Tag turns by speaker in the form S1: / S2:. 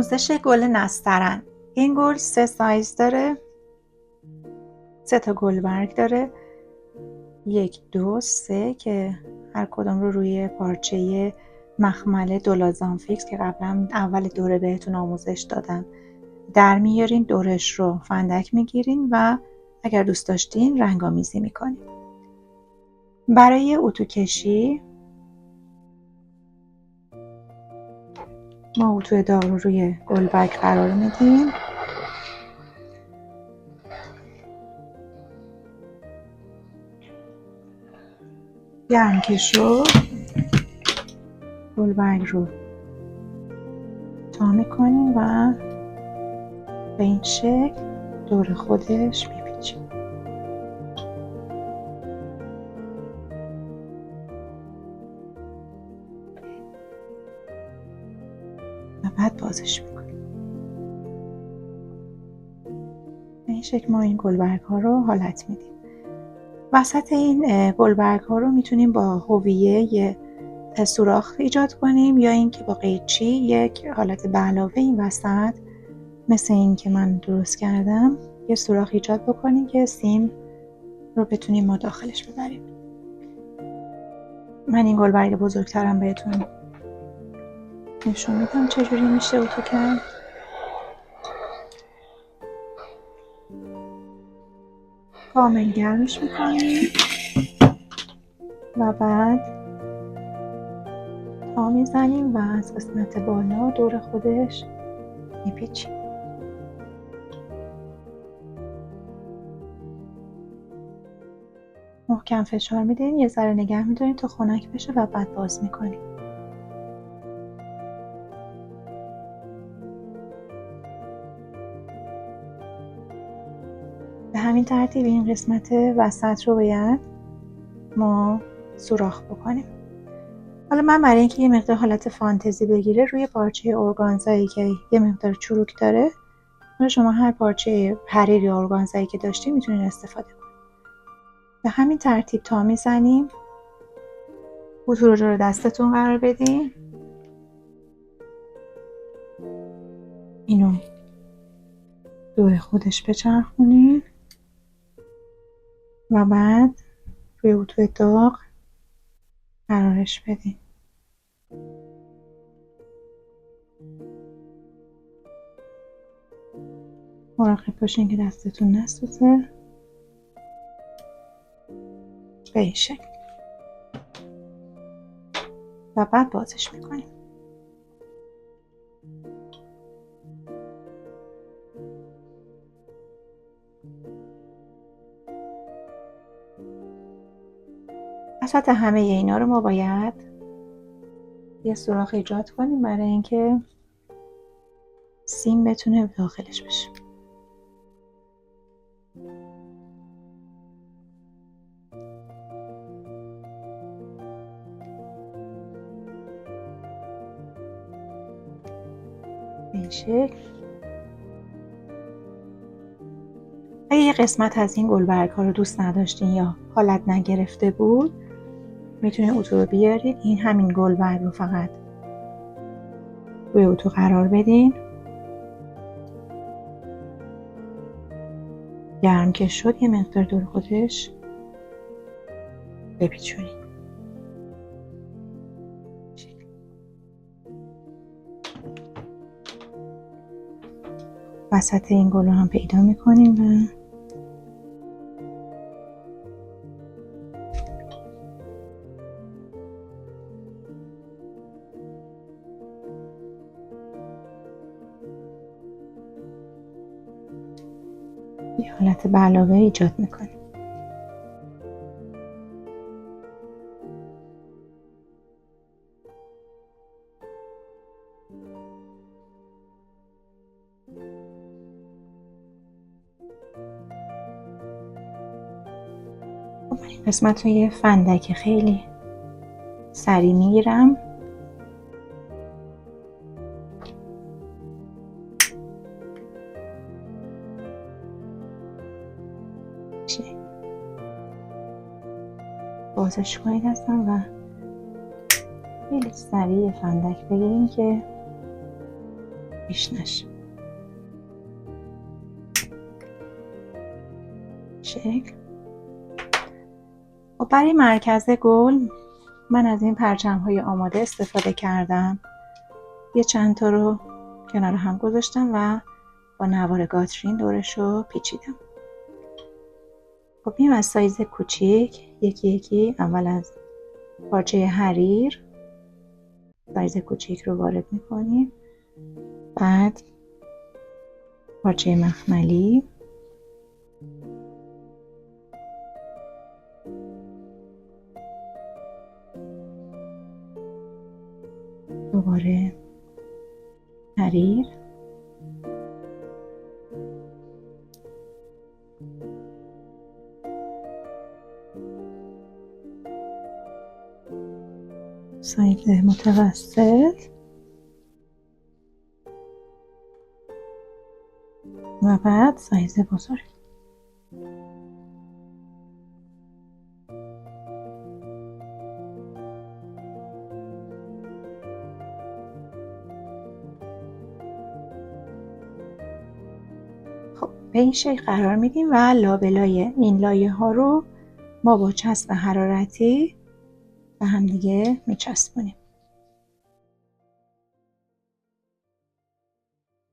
S1: آموزش گل نسترن. این گل 3 سایز داره، 3 تا گلبرگ داره، 1 2 3 که هر کدوم رو روی پارچه مخمل دولازانفیکس که قبلا اول دوره بهتون آموزش دادم در میارین، دورش رو فندک میگیرین و اگر دوست داشتین رنگ آمیزی میکنین. برای اتو کشی ما اتو داغ رو روی گلبرگ قرار میدیم. گرم که شد گلبرگ رو تا میکنیم و به این شکل دور خودش میپیچیم و بعد بازش میکنیم. به این شکل ما این گلبرگ ها رو حالت میدیم. وسط این گلبرگ ها رو میتونیم با هویه یه سوراخ ایجاد کنیم یا اینکه با قیچی یک حالت به علاوه این وسط مثل این که من درست کردم یه سوراخ ایجاد بکنیم که سیم رو بتونیم ما داخلش ببریم. من این گلبرگ بزرگترم بهتون نشون میدم چجوری میشه اتو کرد. کامل گرمش میکنیم و بعد تا میزنیم و از قسمت بالا دور خودش میپیچیم. محکم فشار میدین، یه ذره نگه میدارین تا خنک بشه و بعد باز میکنیم. به همین ترتیب این قسمت وسط رو باید ما سوراخ بکنیم. حالا من برای اینکه یه مقدار حالت فانتزی بگیره روی پارچه ارگانزایی که یه مقدار چروک داره، شما هر پارچه حریری ارگانزایی که داشتین میتونین استفاده کنید. به همین ترتیب تا میزنیم اتو رو جلو دستتون قرار بدین، اینو دور خودش بچرخونین و بعد روی اتو داغ قرارش بدین. مراقب باشین که دستتون نسوزه. به این شکل و بعد بازش میکنیم. وسط همه اینا رو ما باید یه سوراخ ایجاد کنیم برای اینکه سیم بتونه داخلش بشه. به این شکل. اگه یه قسمت از این گلبرگ ها رو دوست نداشتین یا حالت نگرفته بود میتونید اتو رو بیارید، این همین گلبرگ رو فقط روی اتو قرار بدین. گرم که شد یه مقدار دور خودش بپیچونید. وسط این گل رو هم پیدا میکنیم و یه حالت به علاوه ایجاد میکنیم. این قسمت رو یه فندک خیلی سریع میگیرم بازش کنید هستم و خیلی سریع فندک بگیریم که بیشنش شکل. و برای مرکز گل من از این پرچم های آماده استفاده کردم. یه چند تا رو کنار هم گذاشتم و با نوار گاترین دورش رو پیچیدم. خب میام از سایز کوچیک یکی یکی اول از پارچه حریر سایز کوچیک رو وارد میکنیم، بعد پارچه مخملی، دوباره حریر، سایز متوسط و بعد سایز بزرگ. خب به این شکل قرار میدیم و لابلای این لایه ها رو ما با چسب حرارتی به هم دیگه میچسبونیم.